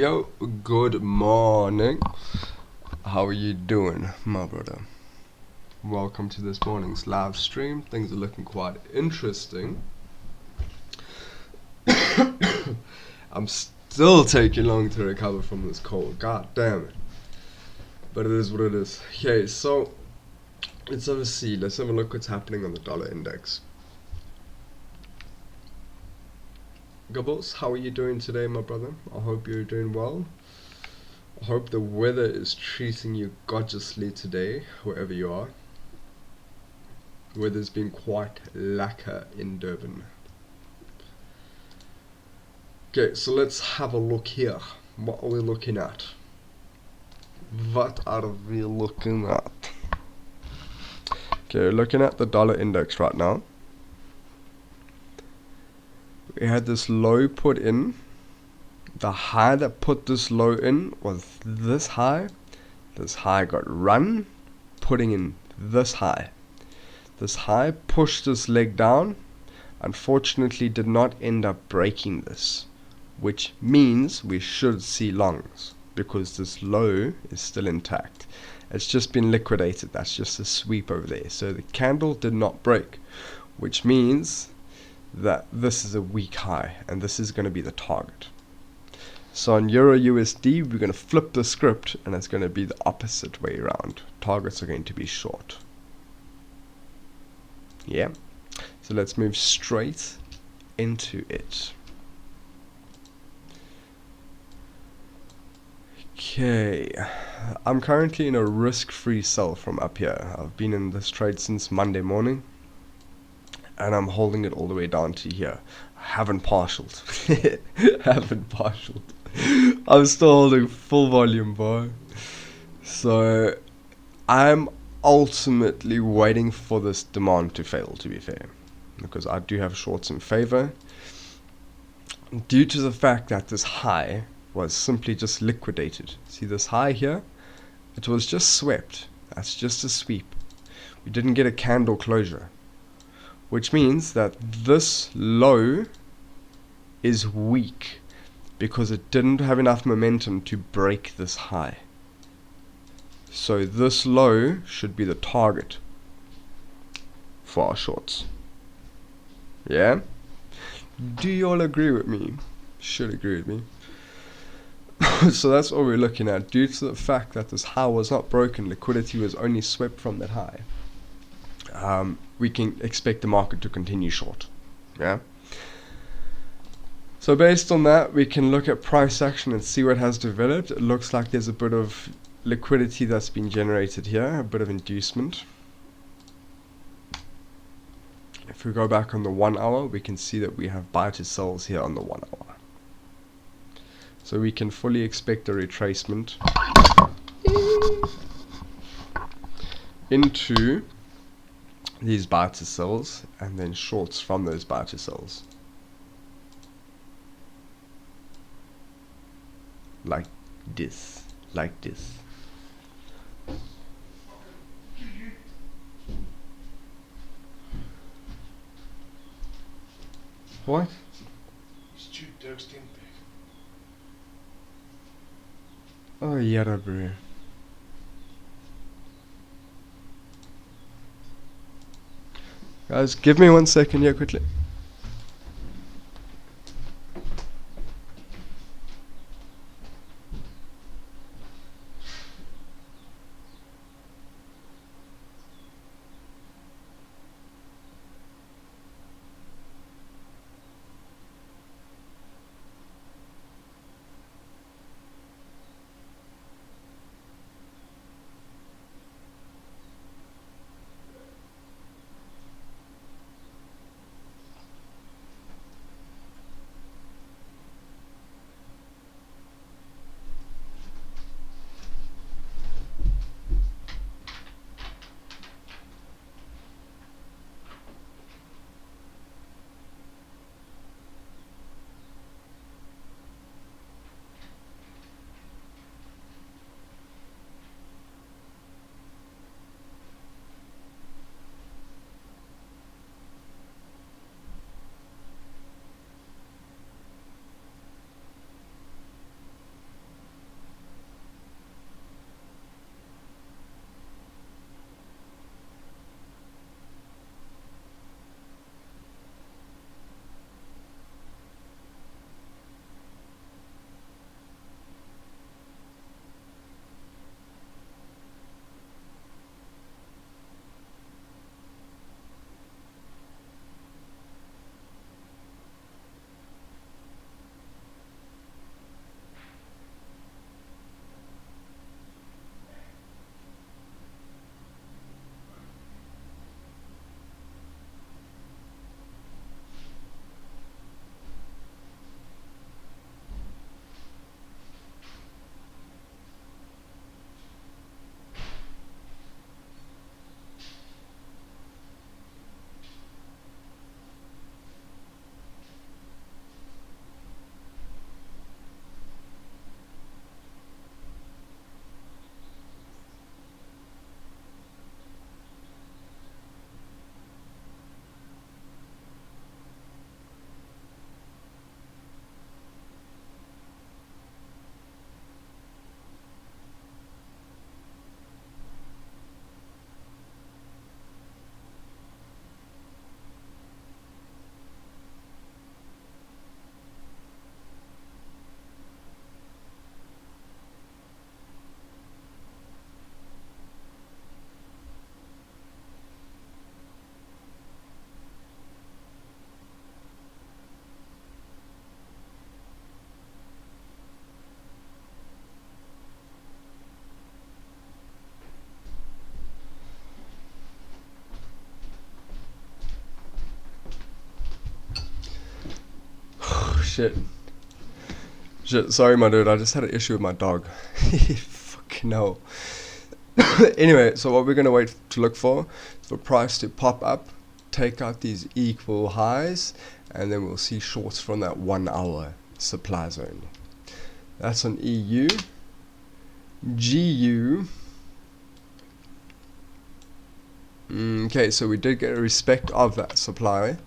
Yo, good morning. How are you doing, my brother? Welcome to this morning's live stream. Things are looking quite interesting. I'm still taking long to recover from this cold. God damn it. But it is what it is. Okay, so let's have a see. Let's have a look what's happening on the dollar index. Gobbles, how are you doing today, my brother? I hope you're doing well. I hope the weather is treating you gorgeously today, wherever you are. Weather's been quite lacquer in Durban. Okay, so let's have a look here. What are we looking at? What are we looking at? Okay, looking at the dollar index right now. We had this low put in. The high that put this low in was this high. This high got run, putting in this high. This high pushed this leg down. Unfortunately, did not end up breaking this, which means we should see longs because this low is still intact. It's just been liquidated. That's just a sweep over there. So the candle did not break, which means that this is a weak high and this is going to be the target. So on Euro USD, we're going to flip the script and it's going to be the opposite way around. Targets are going to be short. Yeah. So let's move straight into it. Okay, I'm currently in a risk-free sell from up here. I've been in this trade since Monday morning and I'm holding it all the way down to here. I haven't partialed. Haven't partialed. I'm still holding full volume, boy. So I'm ultimately waiting for this demand to fail, to be fair, because I do have shorts in favor due to the fact that this high was simply just liquidated. See this high here? It was just swept. That's just a sweep. We didn't get a candle closure, which means that this low is weak because it didn't have enough momentum to break this high. So this low should be the target for our shorts. Yeah? Do you all agree with me? Should agree with me. So that's all we're looking at. Due to the fact that this high was not broken, liquidity was only swept from that high, we can expect the market to continue short. Yeah. So based on that, we can look at price action and see what has developed. It looks like there's a bit of liquidity that's been generated here, a bit of inducement. If we go back on the 1 hour, we can see that we have buy to sells here on the 1 hour. So we can fully expect a retracement into these buy to sells and then shorts from those buy to sells. Like this. Like this. What? Oh, yeah, bro. Guys, give me 1 second here quickly. Shit. Sorry, my dude. I just had an issue with my dog. Fucking hell. Anyway, so what we're going to wait to look for is for price to pop up, take out these equal highs, and then we'll see shorts from that 1 hour supply zone. That's on EU. GU. Okay, so we did get a respect of that supply.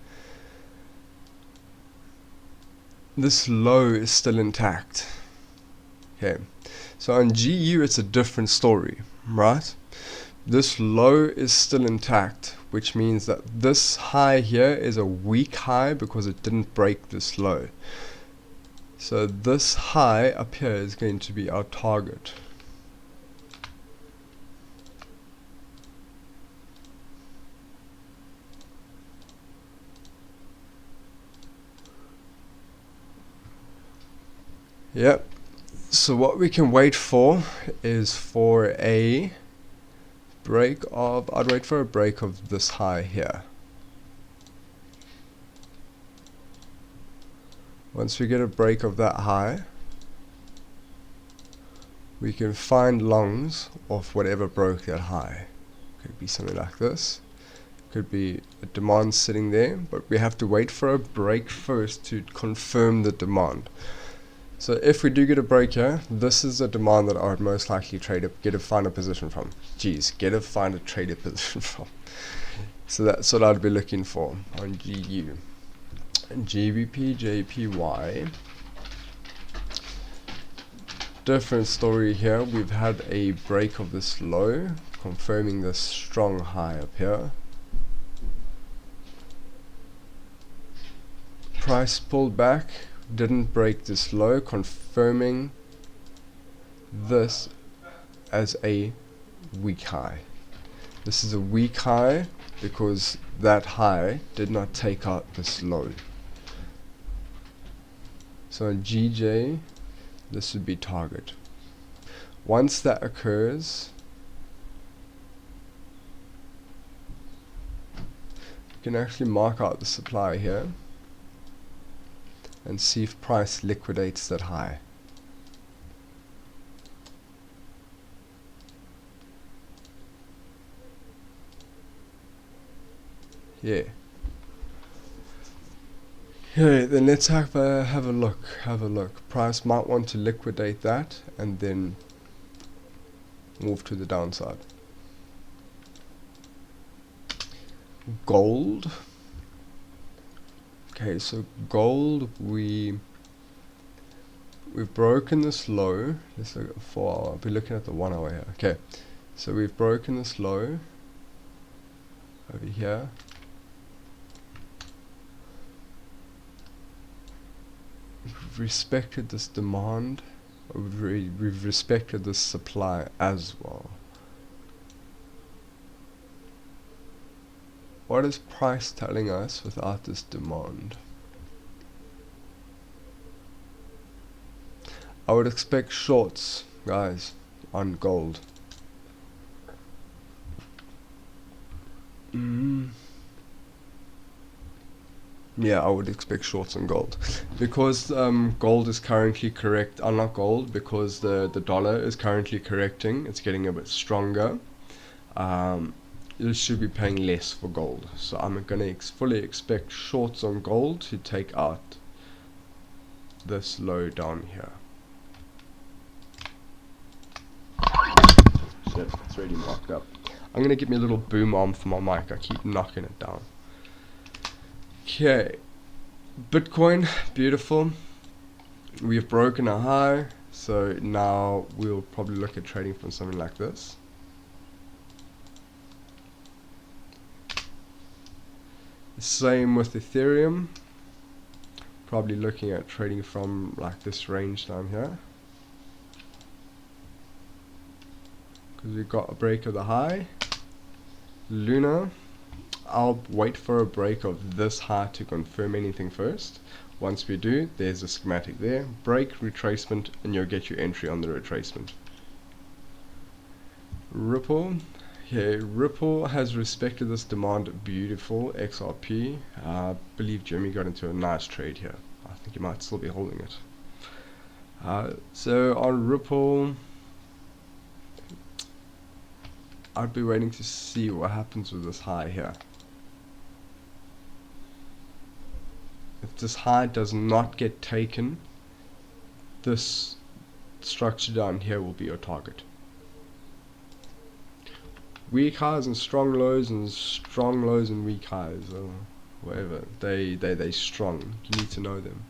This low is still intact. Okay, so on GU it's a different story, right? This low is still intact, which means that this high here is a weak high because it didn't break this low. So this high up here is going to be our target. Yep. So what we can wait for is for a break of, I'd wait for a break of this high here. Once we get a break of that high, we can find longs of whatever broke that high. Could be something like this. Could be a demand sitting there, but we have to wait for a break first to confirm the demand. So if we do get a break here, this is a demand that I would most likely find a position from. Find a trader position from. So that's what I'd be looking for on GU. And GBP, JPY. Different story here. We've had a break of this low, confirming this strong high up here. Price pulled back, didn't break this low, confirming this as a weak high. This is a weak high because that high did not take out this low. So on GJ, this would be target. Once that occurs, you can actually mark out the supply here and see if price liquidates that high. Yeah. Okay, then let's have a look. Price might want to liquidate that and then move to the downside. Gold. Okay, so gold, we've broken this low. Let's look at the 4 hour. I'll be looking at the 1 hour here. Okay, so we've broken this low over here. We've respected this demand. We've respected this supply as well. What is price telling us without this demand? I would expect shorts, guys, on gold. Yeah, I would expect shorts on gold. Because gold is currently not gold, because the dollar is currently correcting, it's getting a bit stronger. You should be paying less for gold. So I'm going to fully expect shorts on gold to take out this low down here. Shit, it's already marked up. I'm going to get me a little boom arm for my mic. I keep knocking it down. Okay. Bitcoin, beautiful. We have broken a high. So now we'll probably look at trading from something like this. Same with Ethereum, probably looking at trading from like this range down here, because we've got a break of the high. Luna, I'll wait for a break of this high to confirm anything first. Once we do, there's a schematic there, break, retracement, and you'll get your entry on the retracement. Ripple. Okay, Ripple has respected this demand, beautiful, XRP. I believe Jimmy got into a nice trade here. I think you might still be holding it. So on Ripple, I'd be waiting to see what happens with this high here. If this high does not get taken, this structure down here will be your target. Weak highs and strong lows and weak highs, or whatever. They strong. You need to know them.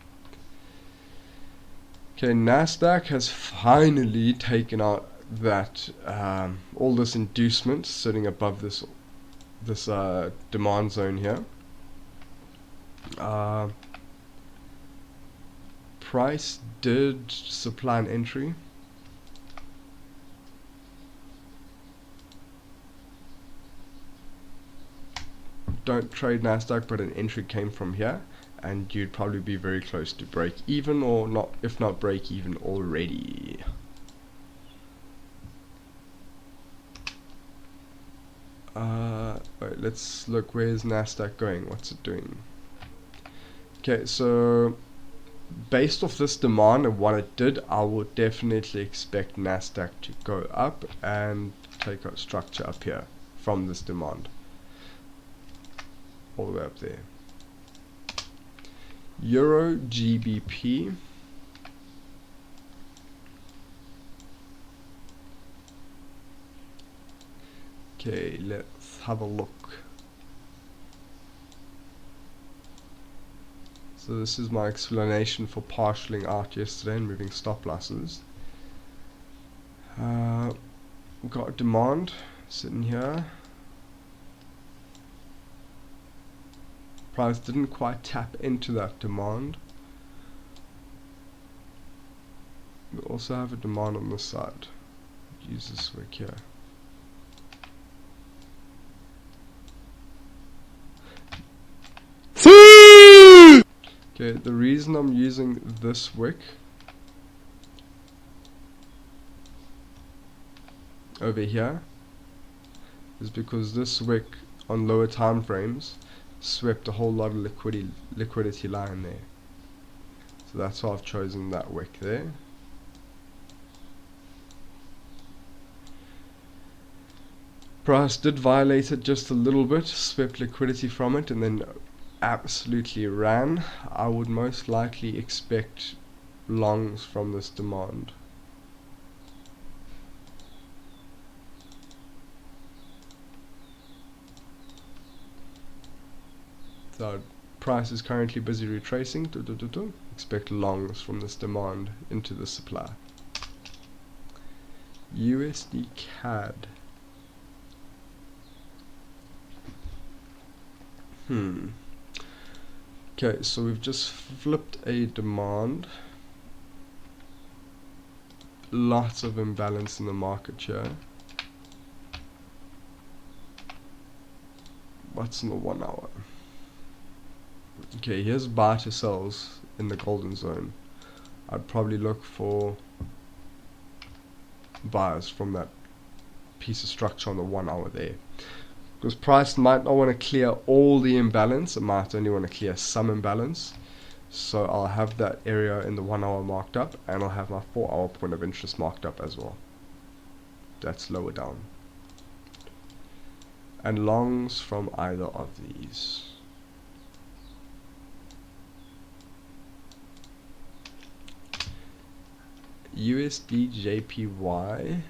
Okay, Nasdaq has finally taken out that all this inducement sitting above this demand zone here. Price did supply an entry. Don't trade Nasdaq, but an entry came from here, and you'd probably be very close to break even, or not, if not break even already. Wait, let's look. Where's Nasdaq going? What's it doing? Okay, so based off this demand and what it did, I would definitely expect Nasdaq to go up and take a structure up here from this demand, all the way up there. Euro GBP. Okay, let's have a look. So this is my explanation for partialing out yesterday and moving stop losses. We've got demand sitting here. Price didn't quite tap into that demand. We also have a demand on this side. Use this wick here. Okay, the reason I'm using this wick over here is because this wick on lower time frames swept a whole lot of liquidity line there. So that's why I've chosen that wick there. Price did violate it just a little bit, swept liquidity from it, and then absolutely ran. I would most likely expect longs from this demand. So price is currently busy retracing. Expect longs from this demand into the supply. USD CAD. Okay, so we've just flipped a demand. Lots of imbalance in the market here. What's in the 1 hour? Okay, here's buy to sells in the golden zone. I'd probably look for buyers from that piece of structure on the 1 hour there. Because price might not want to clear all the imbalance, it might only want to clear some imbalance. So I'll have that area in the 1 hour marked up, and I'll have my 4 hour point of interest marked up as well. That's lower down. And longs from either of these. USD JPY.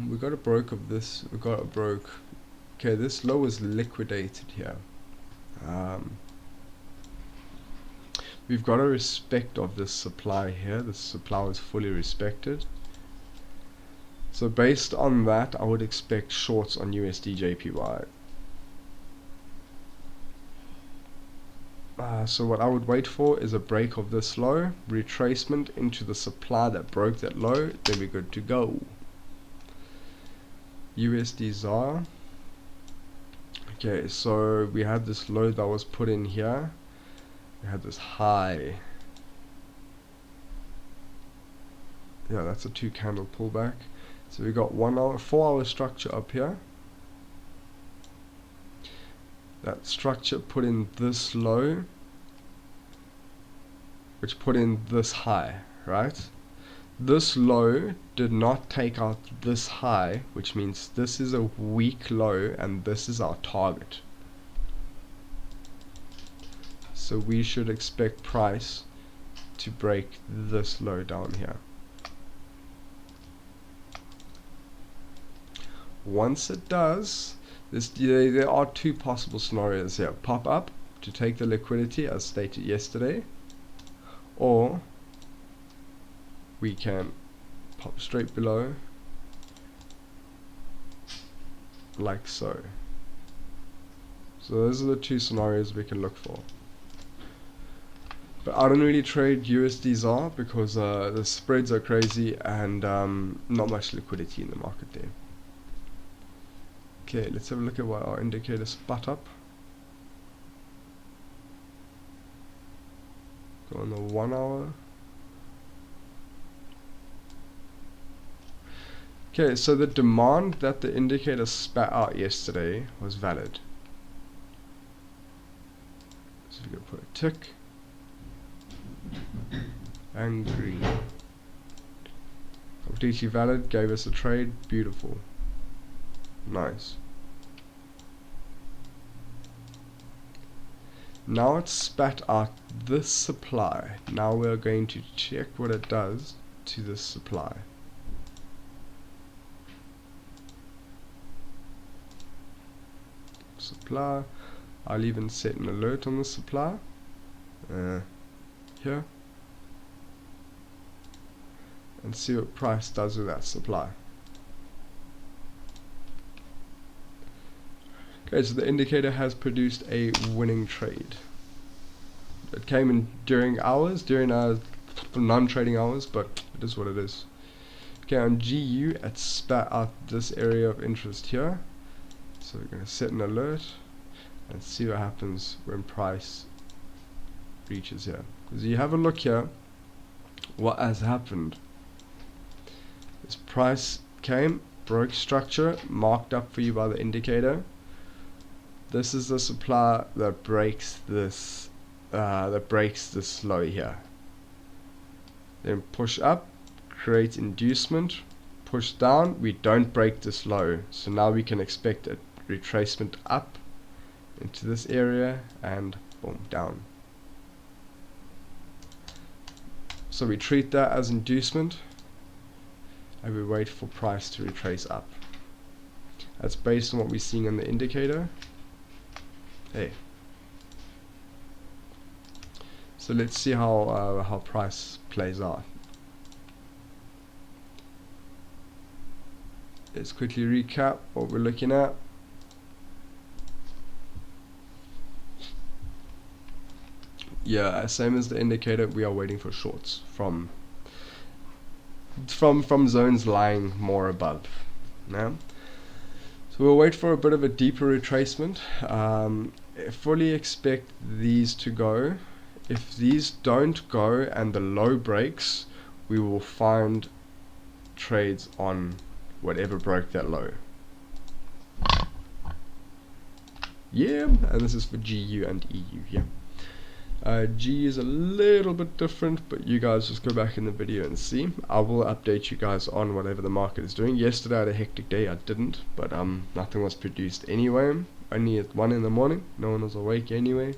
We got a broke of this. We got a broke. Okay, this low is liquidated here. We've got a respect of this supply here. The supply is fully respected. So based on that, I would expect shorts on USD JPY. So what I would wait for is a break of this low, retracement into the supply that broke that low, then we're good to go. USD ZAR. Okay, so we had this low that was put in here. We had this high. Yeah, that's a 2 candle pullback. So we got 1 hour, 4 hour structure up here. that structure put in this low, which put in this high, right? This low did not take out this high, which means this is a weak low and this is our target. So we should expect price to break this low down here. Once it does, there are two possible scenarios here. Pop up to take the liquidity as stated yesterday, or we can pop straight below like so. So those are the two scenarios we can look for. But I don't really trade USD ZAR because the spreads are crazy and not much liquidity in the market there. Okay, let's have a look at what our indicator spat up. Go on the 1 hour. Okay, so the demand that the indicator spat out yesterday was valid. So we're going to put a tick and green. Completely valid, gave us a trade, beautiful. Nice. Now it's spat out this supply. Now we're going to check what it does to this supply. Supply. I'll even set an alert on the supply. Here. And see what price does with that supply. Okay, so the indicator has produced a winning trade. It came in during hours, during non-trading hours, but it is what it is. Okay, on GU, it spat out this area of interest here. So we're going to set an alert and see what happens when price reaches here. Because you have a look here, what has happened. This price came, broke structure, marked up for you by the indicator. This is the supply that breaks this low here. Then push up, create inducement, push down, we don't break this low. So now we can expect a retracement up into this area and boom, down. So we treat that as inducement and we wait for price to retrace up. That's based on what we're seeing on the indicator. Hey. So let's see how price plays out. Let's quickly recap what we're looking at. Yeah, same as the indicator, we are waiting for shorts from zones lying more above. Yeah. So we'll wait for a bit of a deeper retracement. Fully expect these to go. If these don't go and the low breaks, we will find trades on whatever broke that low. Yeah, and this is for GU and EU. Yeah. G is a little bit different, but you guys just go back in the video and see. I will update you guys on whatever the market is doing. Yesterday I had a hectic day, I didn't, but nothing was produced anyway. Only at 1 in the morning, no one was awake anyway.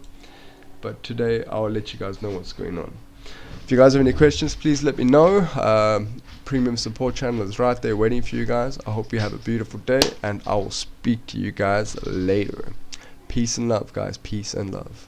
But today I'll let you guys know what's going on. If you guys have any questions, please let me know. Premium support channel is right there waiting for you guys. I hope you have a beautiful day, and I will speak to you guys later. Peace and love, guys. Peace and love.